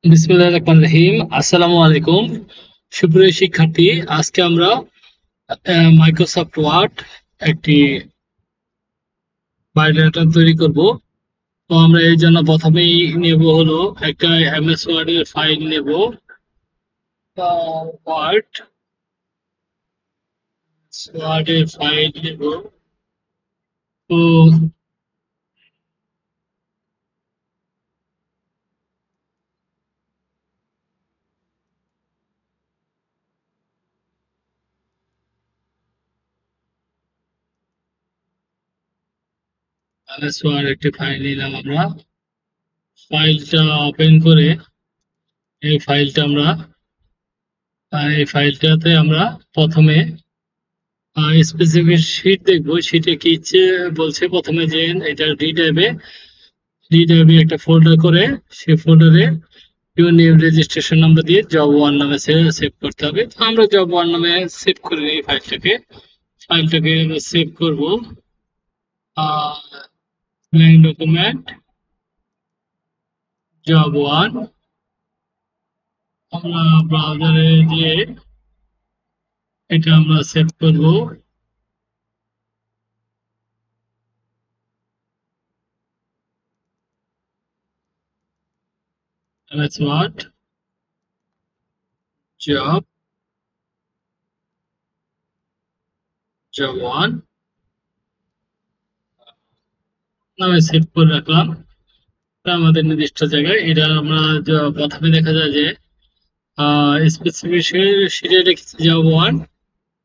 বিসমিল্লাহির রহমানির রহিম। আসসালামু আলাইকুম সুপ্রিয় শিক্ষার্থী। আজকে আমরা মাইক্রোসফট ওয়ার্ড একটি বায়োডাটা তৈরি করব। তো আমরা এই জন্য প্রথমেই নেব হলো একটা এমএস ওয়ার্ড এর ফাইল নেব। ওয়ার্ড ওয়ার্ড এর ফাইল নেব। তো এমএস ওয়ার্ড একটি ফাইল নিলাম আমরা। ফাইলটা ওপেন করে এই ফাইলটাতে আমরা প্রথমে স্পেসিফিক শীট দেখবো। শীটে কি বলছে প্রথমে যে এটা ডি ড্রাইভে একটা ফোল্ডার করে সেই ফোল্ডারে ইউর নেম রেজিস্ট্রেশন নাম্বার দিয়ে জব ওয়ান নামে সেভ করতে হবে। তো আমরা জব ওয়ান নামে সেভ করে নিই ফাইলটাকে আমরা সেভ করবো। Blank document job one. আমরা ব্রাউজারে গিয়ে এটা আমরা সেভ করবো। That's what job ওয়ান নামে সেভ করে রাখলাম আমাদের নির্দিষ্ট জায়গায়। এটা আমরা প্রথমে দেখা যায় যে স্পেসিফিকেশনে রেখেছি জব ওয়ান।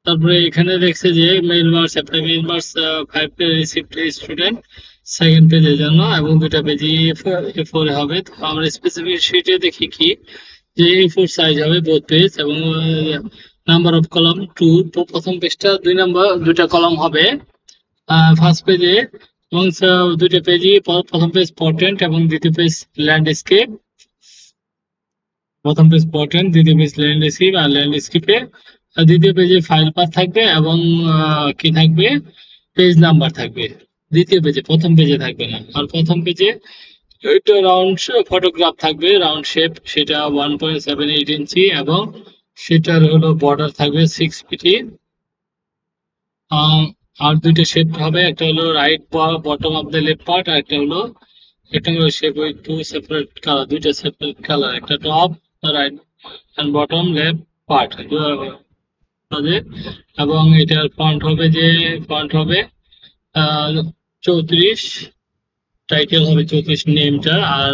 তারপরে এখানে দেখছে যে mail marks apply mail marks 5 page receipt student second পেজের জন্য এবং দুটা পেজই A4 হবে। তো আমরা স্পেসিফিক শিটে দেখি কি যে A4 সাইজ হবে বোথ পেজ এবং নাম্বার অফ কলাম 2। তো প্রথম পেজটা দুইটা কলাম হবে ফার্স্ট পেজে এবং দুইটা পেজই প্রথম পেজ পোর্ট্রেট এবং দ্বিতীয় পেজ ল্যান্ডস্কেপ। প্রথম পেজ পোর্ট্রেট, দ্বিতীয় পেজ ল্যান্ডস্কেপ। আর ল্যান্ডস্কেপে দ্বিতীয় পেজে ফাইল পাথ থাকবে এবং কি থাকবে পেজ নাম্বার থাকবে দ্বিতীয় পেজে, প্রথম পেজে থাকবে না। আর প্রথম পেজে একটা রাউন্ড ফটোগ্রাফ থাকবে রাউন্ড শেপ, সেটা 1.78 ইঞ্চি এবং সেটার হলো বর্ডার থাকবে 6 পিটি। আর দুইটা শেপ হবে, একটা হলো right bottom of the left part আর একটা হলো rectangular shape with two separate colour, দুইটা সেপারেট কালার, একটা top right and bottom left part হবে। এবং এটার ফন্ট হবে 34, টাইটেল হবে 34 নেমটা, আর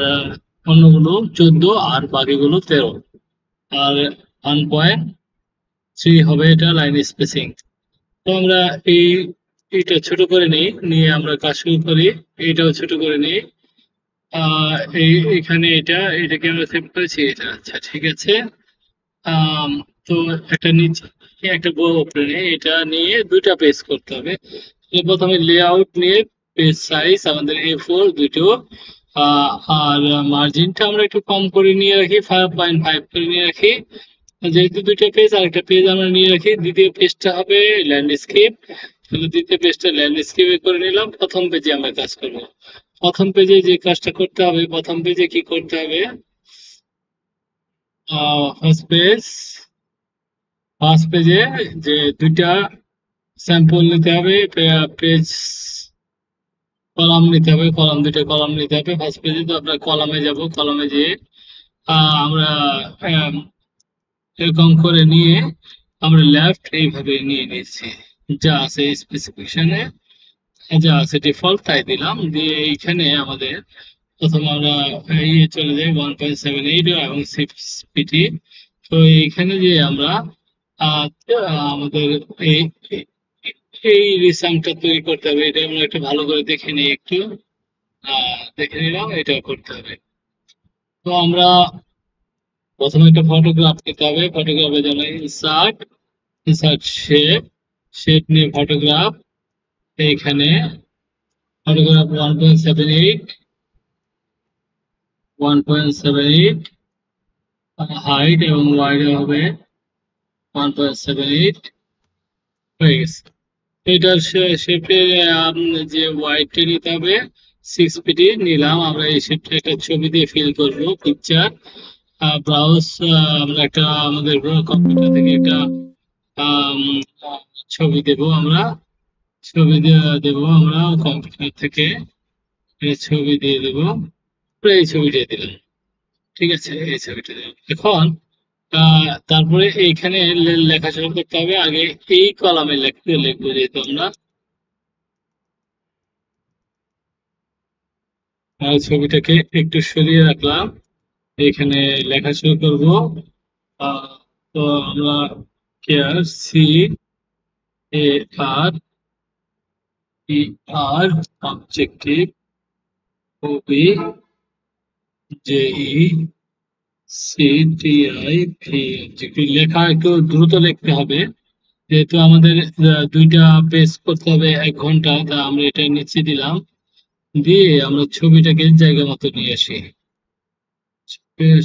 অন্যগুলো 14 আর বাকিগুলো 13। আর 1.3 হবে এটা লাইন স্পেসিং। তো আমরা এইটা ছোট করে নিয়ে আমরা কাজ শুরু করি। এইটাও ছোট করে নিই। এখানে এটাকে আমরা সেভ করেছি এটা। আচ্ছা ঠিক আছে। তো একটা নিচে একটা বড় প্লেনে এটা নিয়ে দুইটা পেজ করতে হবে। প্রথমে লেআউট নিয়ে পেজ সাইজ আমাদের A4 দুটো। আর মার্জিনটা আমরা একটু কম করে নিয়ে রাখি, 5.5 করে নিয়ে রাখি যেহেতু দুইটা পেজ। আর একটা পেজ আমরা নিয়ে রাখি, দ্বিতীয় পেজটা হবে ল্যান্ডস্কেপ। তাহলে দ্বিতীয় পেজটা ল্যান্ডস্কেপে করে নিলাম। প্রথম পেজে আমরা কাজ করব। প্রথম পেজে যে কাজটা করতে হবে, প্রথম পেজে কি করতে হবে, ফার্স্ট পেজে যে দুইটা স্যাম্পল নিতে হবে, পেজ দুইটা কলাম নিতে হবে। ফার্স্ট পেজে তো আমরা কলামে যাব, কলামে যেয়ে আমরা এরকম করে নিয়ে আমরা লেফট এইভাবে নিয়ে নিয়েছি, যা আছে স্পেসিফিকেশনে যা আছে ডিফল্ট তাই দিলাম। দিয়ে এইখানে আমাদের প্রথম আমরা চলে যাই 1.78 এবং 6 পিটি। তো এইখানে যে আমরা আমাদের এই এই রিসাংটা তৈরি করতে হবে। এটা আমরা একটু ভালো করে দেখে নিই, একটু দেখে নিলাম এটা করতে হবে। তো আমরা প্রথমে একটা ফটোগ্রাফ নিতে হবে। ফটোগ্রাফের জন্য ইনসার্ট শেপ নিয়ে ফটোগ্রাফ। এইখানে ফটোগ্রাফ 1.78 হাইট এবং ওয়াইড হবে 1.78 হয়ে গেছে। এটার শেপের যে ওয়াইডটা নিতে হবে 6 পিটি নিলাম আমরা। এই শেপটা একটা ছবি দিয়ে ফিল করব পিকচার। ব্রাউজ, আমরা একটা আমাদের কম্পিউটার থেকে একটা আম, ছবি দেব আমরা, দেবো আমরা কম্পিউটার থেকে ছবি দিয়ে দেবো। এই ছবিটা দিলাম, ঠিক আছে, এই ছবিটা দিলাম। এখন তারপরে এইখানে লেখা শুরু করতে হবে। আগে এই কলামে লিখবো, যেহেতু আমরা ছবিটাকে একটু সরিয়ে রাখলাম, এখানে লেখা শুরু করব। আহ, তো আমরা career, C A R E R, objective, O B, J E C T I V, objective. লেখা একটু দ্রুত লিখতে হবে, যেহেতু আমাদের দুইটা পেজ করতে হবে 1 ঘন্টা, তা আমরা এটা নিচে দিলাম। দিয়ে আমরা ছবিটাকে জায়গা মতো নিয়ে আসি,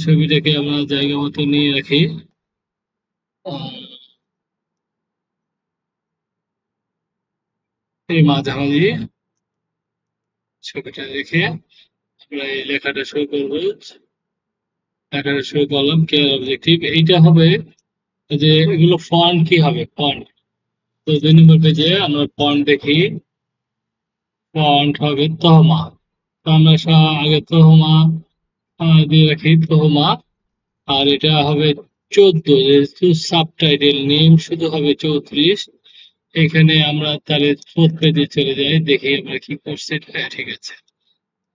ছবিটাকে আমরা জায়গা মতো নিয়ে রাখি। এই মাঝামাঝি ছবিটা রেখে আমরা এই লেখাটা শুরু করবো। লেখাটা শুরু করলাম, কেয়ার অবজেক্টিভ। এইটা হবে যে এগুলো ফন্ট কি হবে, ফন্ট। তো 2 নম্বর পেজে আমরা ফন্ট দেখি, ফন্ট হবে তহমা। তো আমরা আগে তহমা দিয়ে রাখি, তহমা। আর এটা হবে 14, যেহেতু সাবটাইটেল, নেম শুধু হবে 34। এখানে আমরা তাহলে 4th পেজে চলে যাই, দেখি আমরা কি করছি। হ্যাঁ, ঠিক আছে।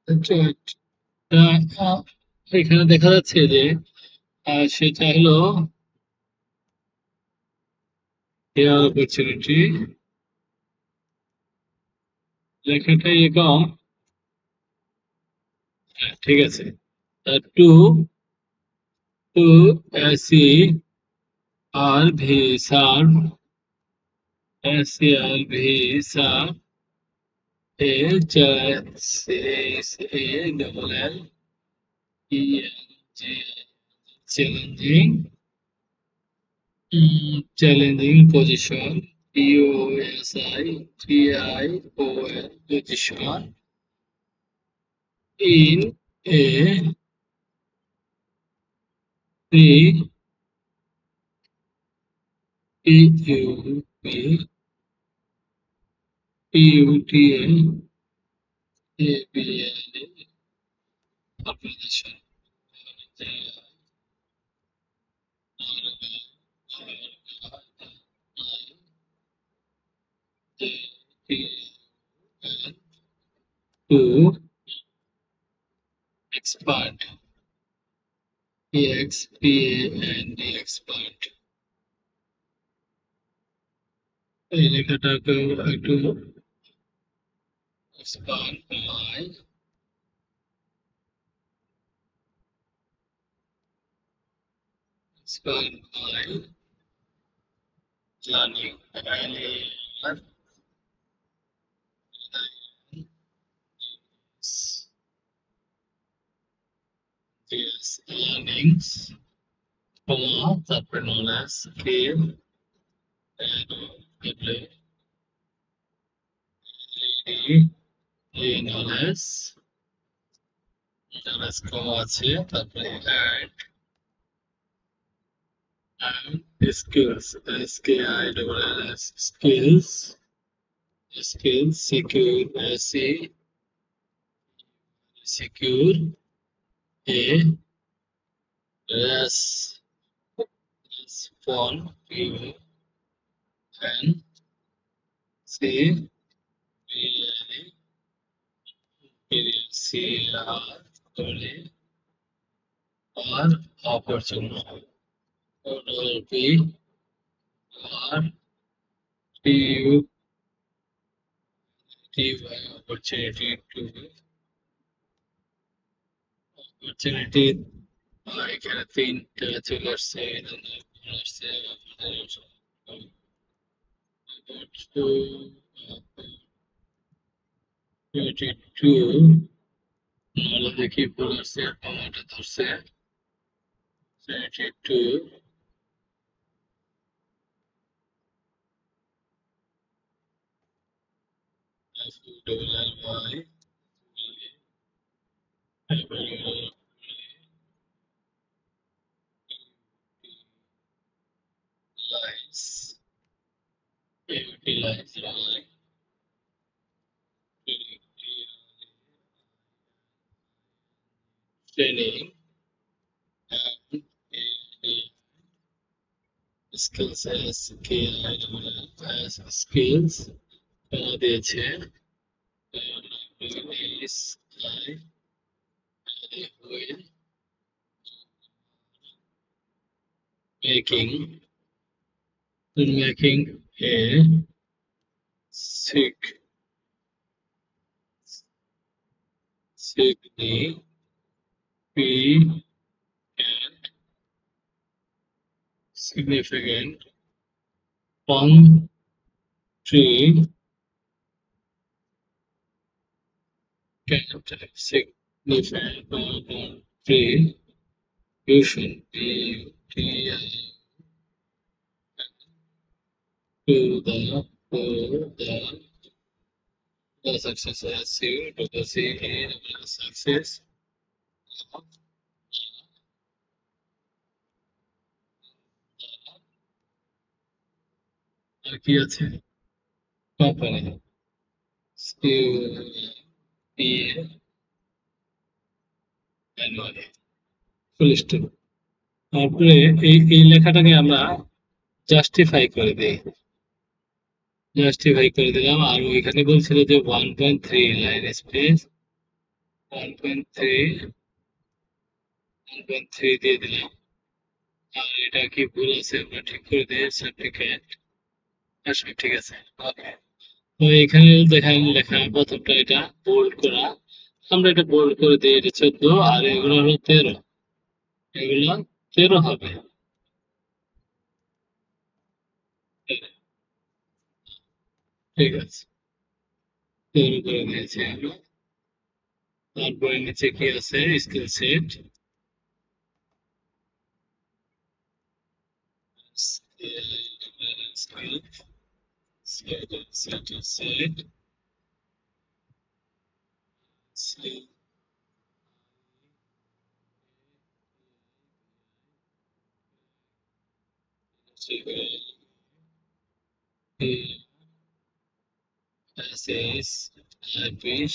আচ্ছা, আহ, এখানে দেখা যাচ্ছে যে সেটা হলো হেয়ার অপরচুনিটি, লেখাটা এরকম। হ্যাঁ, ঠিক আছে। Two two C R V, serve, C R V, serve, A A double L E N G, challenging, challenging position, POSITION, position in a pre PUP PUTA ABLA population to expand, EXPAND, expand। এই লেখাটাকে একটু expand by, expand by learning, yes, learnings, তারপরে knowledge, skill, and knowledge, knowledge কমা আছে, তারপরে and skills, SKILLS, skills, skills, secure, secure, a res, respond, P N C C R R, opportunity, P R T U T Y, opportunity to, opportunity এখানে 3টা চলে আসছে, আসছে opportunity নাহলে দেখি ভুল আসছে, আমারটা ধরছে 32 double L Y training skills skills দিয়েছে is I will making a significant contribution to the success achieved to the success of আর কি আছে কোম্পানি অ্যানুয়ালি ফুল স্টপ। তারপরে এই লেখাটাকে আমরা জাস্টিফাই করে দিই, জাস্টিফাই করে দিলাম। আর ওইখানে বলছিল যে 1.3 লাইন স্পেস 1.3 দিয়ে দিলাম। আর এটা কি ভুল আছে আমরা ঠিক করে দিই, সার্টিফিকেট সব ঠিক আছে। ওকে, তো এখানে দেখেন লেখা প্রথমটা এটা বোল্ড করা, আমরা এটা বোল্ড করে দিই, এটা 14 আর এগুলো হলো 13, এগুলো 13 হবে। ঠিক আছে, 13 করে দিয়েছি আমরা। তারপরে নিচে কি আছে, skill set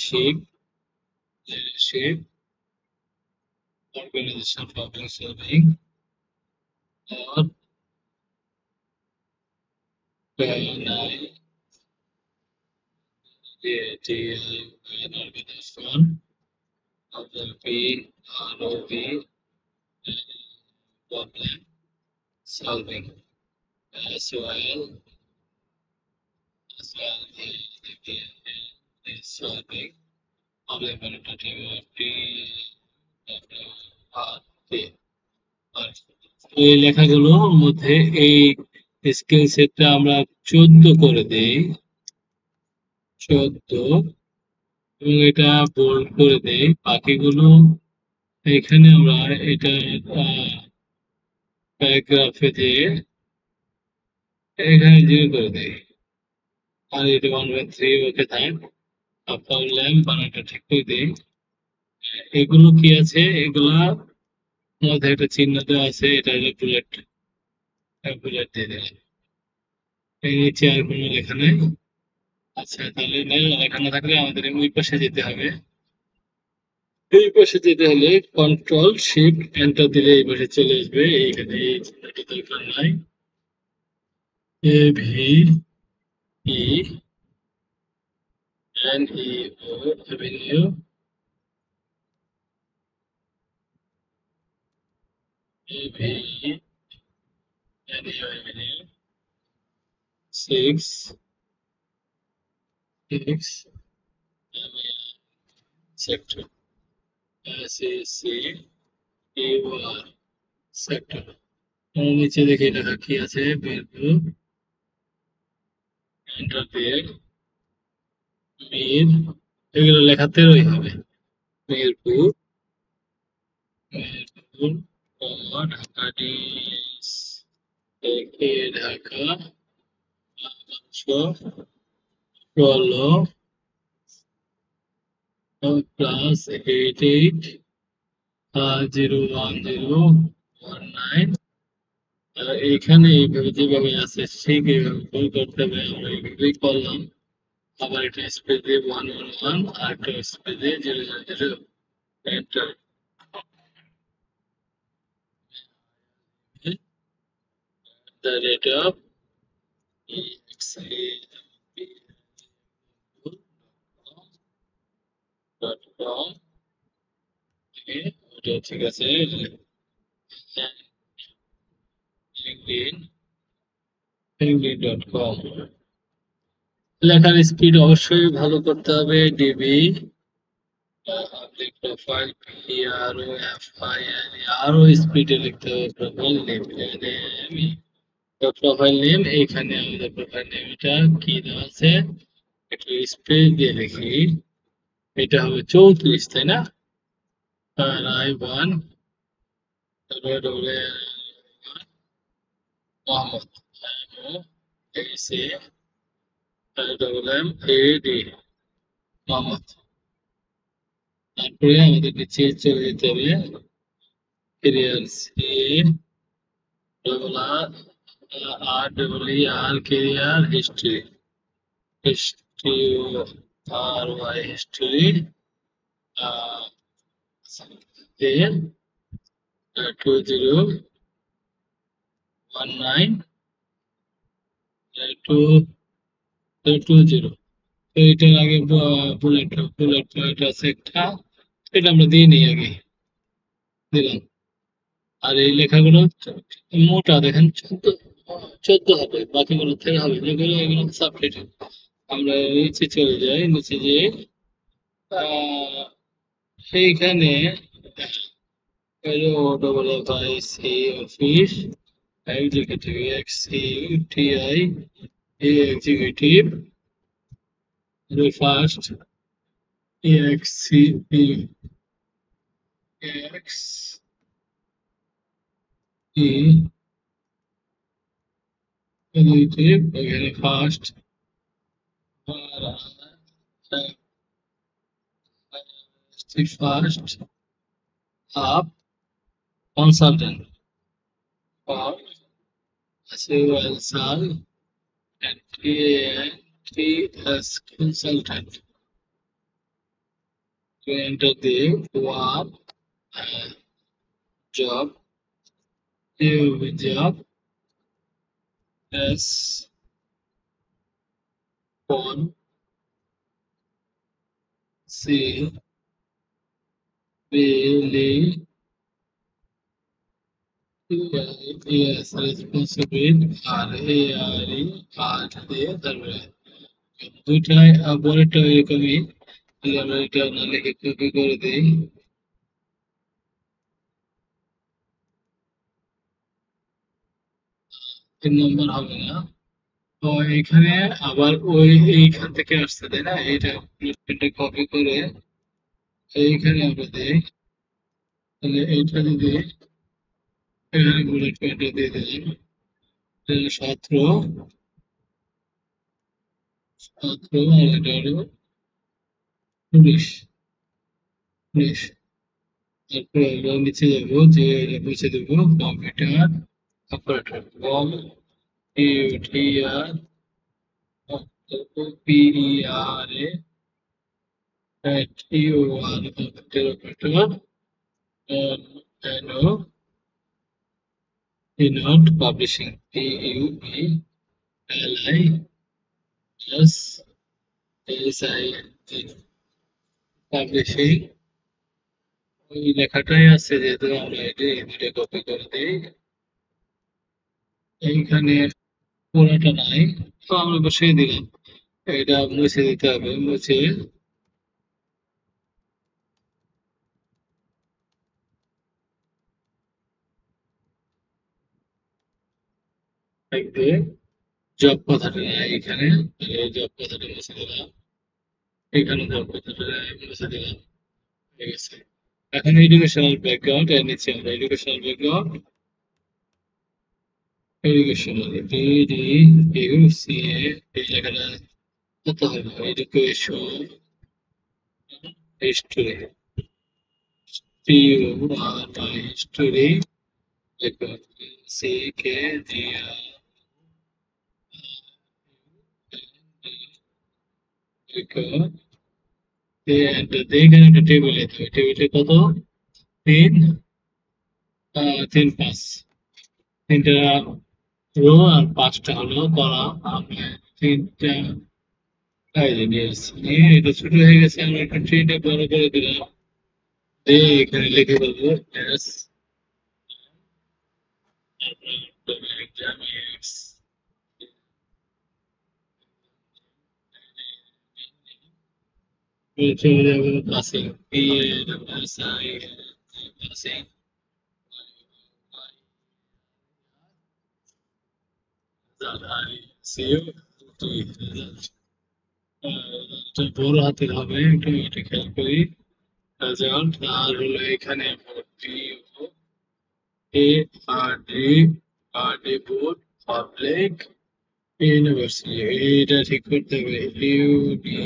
shape, leadership, organization, problem solving, or organization, ROV, problem solving, as well solving problem এই লেখাগুলোর মধ্যে এই স্কিল সেটটা আমরা 14 করে দেই, 14, এবং এটা বোল্ড করে দেই। বাকিগুলো এখানে আমরা এটা প্যারাগ্রাফে দিয়ে এখানে 0 করে দেই। আর এটা 1/3 ওকে থাক। আপনার ল্যাম্প বানানটা ঠিক করে দিই। এগুলো কি আছে, এগুলা মধ্যে একটা চিহ্ন দেওয়া আছে, এটা হলো বুলেট, বুলেট দিয়ে দিলাম। এই নিচে আর কোনো লেখা নেই। আচ্ছা, তাহলে লেখা না থাকলে আমাদের ওই পাশে যেতে হবে। এই পাশে যেতে হলে কন্ট্রোল শিফট এন্টার দিলে এই পাশে চলে আসবে। এইখানে এই চিহ্নটি দরকার নাই। AVENEO avenue, avenue 6 sector SAC EOR sector। নিচে দেখে লেখা কি আছে, মিরপুর, এন্টার দিয়ে মির, এগুলো লেখা 13ই হবে। মিরপুর, ঢাকা ঢাকা 16 প্লাস 88 01019 এইখানে এইভাবে যেভাবে আছে ঠিক এইভাবে ভুল করতে হবে, আমরা এইভাবেই করলাম। আবার এটা স্পেস দিয়ে 111 আর একটা স্পেস দিয়ে 000 enter. The rate of example.com ওটা ঠিক আছে। linkedin.com লেখার স্পিড অবশ্যই ভালো করতে হবে। ডিবি পাবলিক প্রোফাইল PROFILE আরো স্পিডে লিখতে হবে। প্রোফাইল নেম এখানে আমাদের প্রোফাইল নেম এটা কি দেওয়া আছে, একটু স্পেস দিয়ে লিখি। এটা হবে 34, তাই না? আর I1 মোহাম্মদ MOHAMMAD মোহাম্মদ। তারপরে আমাদের নিচে চলে যেতে হবে career CARRER career history history এর 2019-2020। তো এটার আগে বুলেট পয়েন্ট আছে একটা, এটা আমরা দিয়ে নিই আগে, দিলাম। আর এই লেখাগুলো মোটা দেখেন 14 হবে, বাকিগুলো থেকে হবে যেগুলো এগুলো সাবটাইটেল। আমরা নিচে চলে যাই, নিচে যেয়ে সেইখানে OFFIC office executive XEUTI executive first EXCP X E executive এখানে first first up consultant or COSL and TS consultant to enter the work job job as on C Billy yes responsible RARE দিয়ে তারপরে দুইটাই পরেরটা এরকমই, আমরা এটা না লিখে কপি করে দিই। 3 নম্বর হবে না। তো এখানে আবার ওই এইখান থেকে আসছে, তাই না? এটা কপি করে এইখানে আমরা দিই, তাহলে এইটা যদি এখানে বুলেট পয়েন্টটা দিয়ে দিলাম 17 আর এটা হলো 19। তারপরে আমরা নিচে যাবো, যে মুছে দেবো computer operator computer PERA computer operator not publishing PUBLISHING publishing. ওই লেখাটাই আছে, যেহেতু আমরা এটা কপি করে দিই। এইখানে পুরোটা নাই, তো আমরা বসিয়ে দিলাম। এটা মুছে দিতে হবে, মুছে লিখবে জব কথাটা নাই এখানে, এই জব কথাটা মুছে দিলাম, এখানে জব কথাটা মুছে দিলাম, ঠিক আছে। এখন এডুকেশনাল ব্যাকগ্রাউন্ড এর নিচে আমরা এডুকেশনাল ব্যাকগ্রাউন্ড এডুকেশনাল DDUCA এই জায়গাটা কত হবে, education history history record CKGR record এখানে একটা টেবিল আছে, টেবিলটা কত? 3 3 5 তিনটা রো আর 5টা হলো কলাম। আমরা তিনটা নিয়ে এটা ছোট হয়ে গেছে, আমরা একটু ট্রিটা বড় করে দিলাম, দিয়ে এখানে লিখে দেবো এস চলে যাবো পাসিং পাসিং বড় হাতের হবে, একটু এটা খেয়াল করি। রেজাল্ট আর হলো এখানে ভর্তি এ আর ডি বোর্ড পাবলিক ইউনিভার্সিটি, এটা ঠিক করতে হবে। UD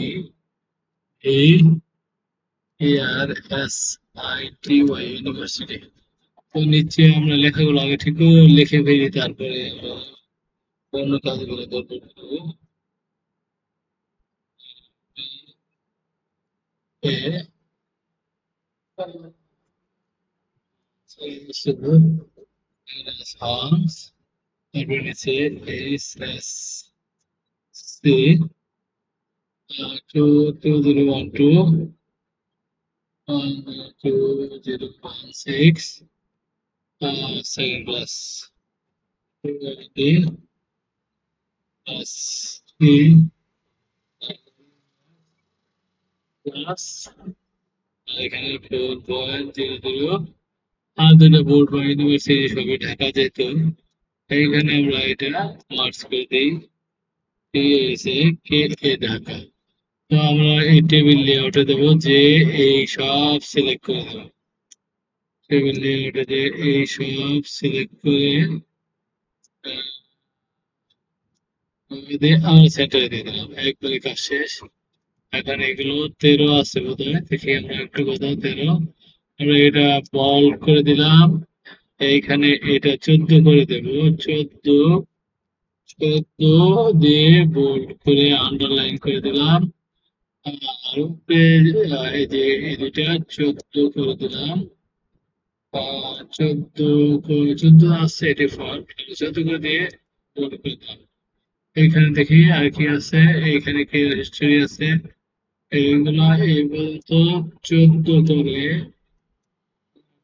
ARSITY university. তো নিচে আমরা লেখাগুলো আগে ঠিক করে লিখে ফেলি, তারপরে আমরা অন্য কাজগুলো করবো। এ songs, তারপরে নিচে SSC 2012 2016 second class D S E class এখানে 4.00 আর দুটো বোর্ড বা ইউনিভার্সিটি সবই ঢাকা যেত, এইখানে আমরা এটা মার্চ করে দিই কে এ ঢাকা। তো আমরা এই টেবিল লেআউটে দেবো যে এই সব সিলেক্ট করে দেবো, টেবিল লেআউটে যে এই সব সিলেক্ট করে আমরা সেন্টারে দিয়ে দিলাম, একবারে কাজ শেষ। এখন এগুলো 13 আছে বোধহয়, দেখি আমরা একটু কোথাও 13, আমরা এটা বল্ড করে দিলাম। এইখানে এটা 14 করে দেব, 14 দিয়ে বোল্ড করে আন্ডারলাইন করে দিলাম। আর উপরে এই যে এই দুটা 14 করে দিলাম। 14 আছে ডিফল্ট, 14 করে দিয়ে বোল্ড করে দিলাম। এইখানে দেখি আর কি আছে, এইখানে কি হিস্ট্রি আছে, এইগুলা এইগুলো তো 14 করে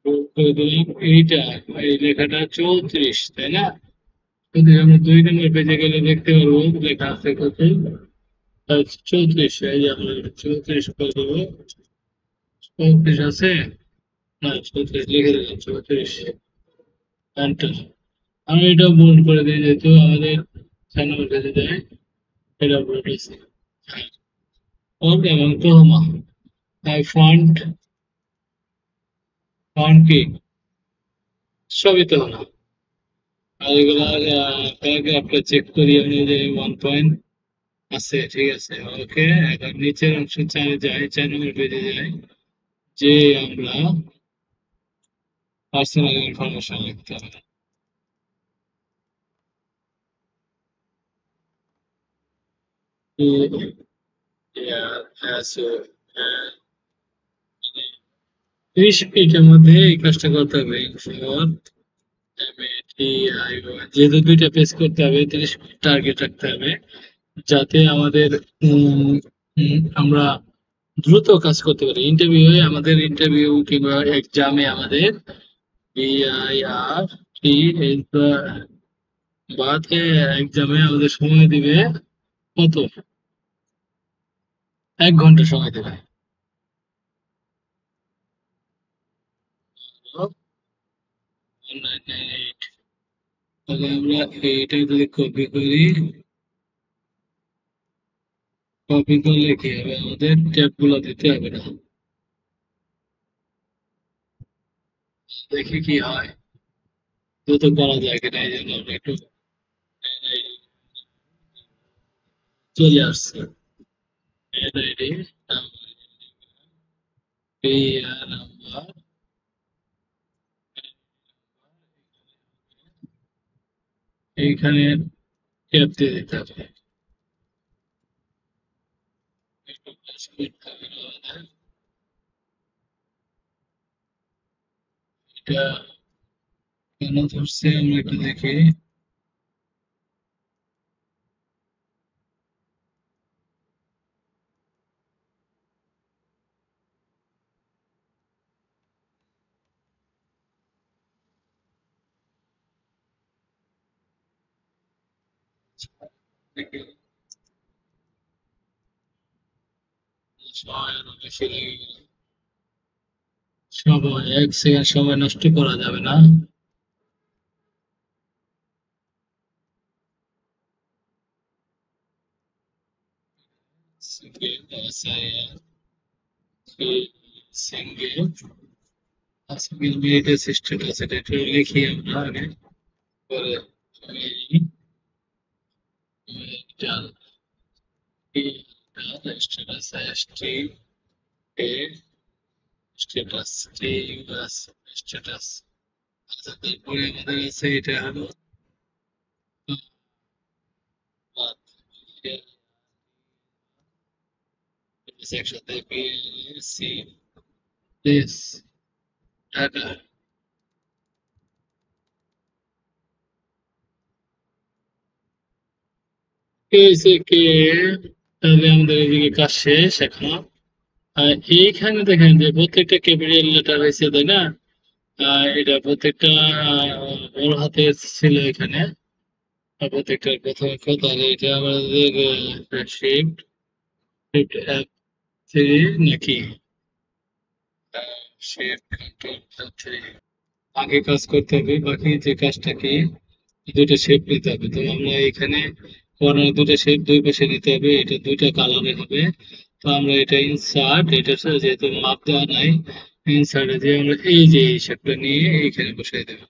বোল্ড করে দিলাম। এইটা এই লেখাটা 34, তাই না? যদি আমরা 2 নম্বর পেজে গেলে দেখতে পারবো লেখা আছে কত, 34। এই যে আমরা 34 করে দেবো, 34 আছে না, 34 লিখে দিলাম, 34 এন্টার। আমি এটা বোল্ড করে দিই যেহেতু আমাদের 4 নম্বর পেজে যায়, এটা বোল্ড আছে। ওকে, এবং তোহমা তাই ফন্ট ফন্ট কি সবই তোহমা। আর এগুলো প্যারাগ্রাফটা চেক করি আমি, যে 1 পয়েন্ট আছে, ঠিক আছে। ওকে, এখন নিচের অংশ 4 যাই, 4 নম্বর পেজে যাই, যে আমরা পার্সোনাল ইনফরমেশন লিখতে হবে। ত্রিশ মিনিটের মধ্যে এই কাজটা করতে হবে। যেহেতু 2টা পেজ করতে হবে, 30 মিনিট টার্গেট রাখতে হবে, যাতে আমাদের আমরা দ্রুত কাজ করতে পারি। ইন্টারভিউ কিংবা এক্সামে আমাদের বিআইআর টি বাদে এক্সামে আমাদের সময় দিবে কত? 1 ঘন্টা সময় দেবে। তাহলে আমরা এইটা যদি কপি করি, কপি করলে কি হবে, আমাদের ট্যাব গুলো দিতে হবে না। দেখি কি হয়, দ্রুত করা যায় কিনা, এই জন্য আমরা একটু চলে আসছে। এনআইডি নাম্বার এইখানে ট্যাপ দিয়ে দিতে হবে। একটু press করতে হবে আমাদের। এটা কেন ধরছে আমরা একটু দেখি। দেখি, সময় আরো বেশি লেগে গেল। সময় 1 সেকেন্ড সময় নষ্ট করা যাবে না। সিঙ্গেল সিঙ্গেল সিঙ্গেল মিনিটের সিস্টেম আছে, এটা একটু লিখি আমরা আগে। পরে ডাল স্ট্যাটাস এসটি এ স্ট্যাটাস টি ইউএস স্ট্যাটাস। আচ্ছা, তারপরে আমাদের আছে এটা হলো একসাথে বিএসসি প্লেস ঢাকা। হয়েছে কি, তাহলে আমাদের এদিকে কাজ শেষ এখন। এইখানে দেখেন যে প্রত্যেকটা ক্যাপিটাল লেটার হয়েছে, তাই না? এটা প্রত্যেকটা বড় হাতের ছিল এখানে। প্রত্যেকটার প্রথম অক্ষর, তাহলে এটা আমাদের শিফট শিফট F3 নাকি শিফট কন্ট্রোল F3। আগে কাজ করতে হবে, বাকি যে কাজটা কি, দুইটা শেপ নিতে হবে। তো আমরা এখানে কর্নার দুইটা শেপ দুই পাশে নিতে হবে, এটা দুইটা কালারে হবে। তো আমরা এটা ইনসার্ট, এটা যেহেতু মাপ দেওয়া নাই, ইনসার্টে যে আমরা এই যে এই শেপটা নিয়ে এইখানে বসাই দেবো।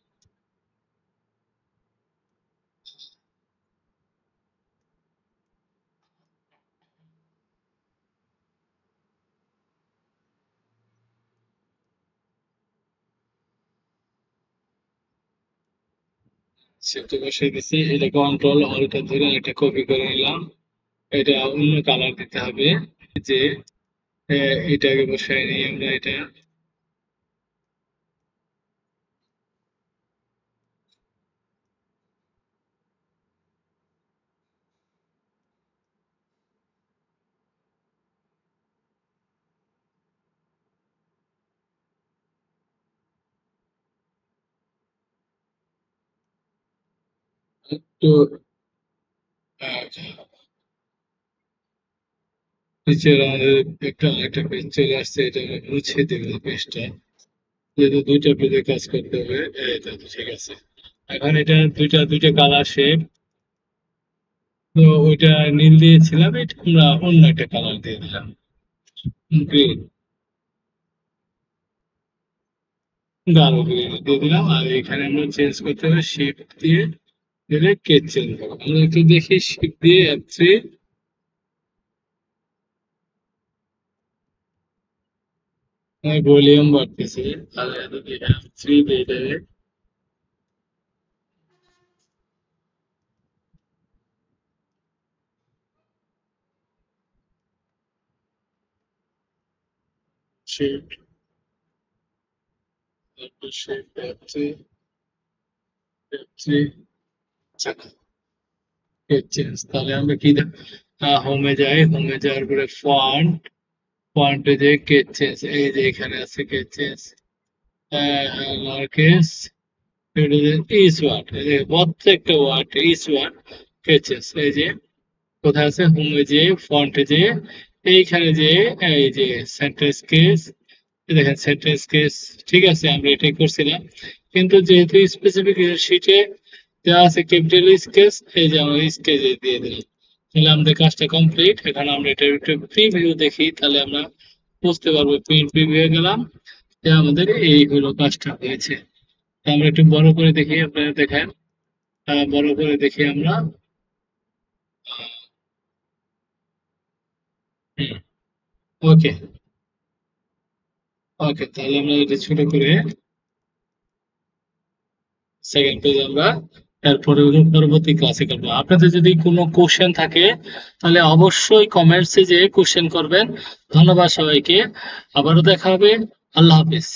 শেপটা বসাই দিছি, এটা কন্ট্রোল অল্টার ধরে এটা কপি করে নিলাম। এটা অন্য কালার দিতে হবে, যে এটাকে বসাই নিই আমরা। এটা একটু নিচের আমাদের একটা পেজ চলে আসছে, এটা আমরা মুছে দেবো পেজটা, যেহেতু দুইটা পেজে কাজ করতে হবে। এই তো, ঠিক আছে। এখন এটা দুইটা দুইটা কালার শেড, তো ওইটা নীল দিয়েছিলাম, এটা আমরা অন্য একটা কালার দিয়ে দিলাম, গ্রিন, গাঢ় গ্রিন দিয়ে দিলাম। আর এখানে আমরা চেঞ্জ করতে হবে শিফট দিয়ে দিলে কেজ চেঞ্জ হবে। আমরা একটু দেখি, শিফট দিয়ে F3, ভলিউম বাড়তেছে, তাহলে যদি F3 দিয়ে দেবে, shift shift F3 F3 cage change. তাহলে আমরা কি হোমে যাই, হোমে যাওয়ার পরে ফন্ট, ফন্টে যে কেজ চেঞ্জ, এই যে এখানে আছে case change, marks, each word, প্রত্যেকটা ওয়ার্ড ইচ ওয়ার্ড কেচেস। এই যে কোথায় আছে, হোমে যে ফন্টে যে এইখানে যে এই যে সেন্টেন্স কেস, দেখেন সেন্টেন্স কেস। ঠিক আছে, আমরা এটাই করছিলাম, কিন্তু যেহেতু স্পেসিফিক শিটে দেওয়া আছে ক্যাপিটাল স্কেচ, এই যে আমরা স্কেচ দিয়ে দিলাম। তাহলে আমাদের কাজটা কমপ্লিট। এখন আমরা এটা একটু প্রিভিউ দেখি, তাহলে আমরা বুঝতে পারবো। প্রিভিউ গেলাম, যে আমাদের এই হলো কাজটা হয়েছে। তা আমরা একটু বড় করে দেখি, আপনারা দেখেন। বড় করে দেখি আমরা। ওকে, ওকে, তাহলে আমরা এটা ছোট করে সেকেন্ড পেজ আমরা এরপরে পরবর্তী ক্লাসে করবো। আপনাদের যদি কোনো কোশ্চেন থাকে তাহলে অবশ্যই কমেন্টসে যে কোশ্চেন করবেন। ধন্যবাদ সবাইকে, আবারও দেখা হবে। আল্লাহ হাফিজ।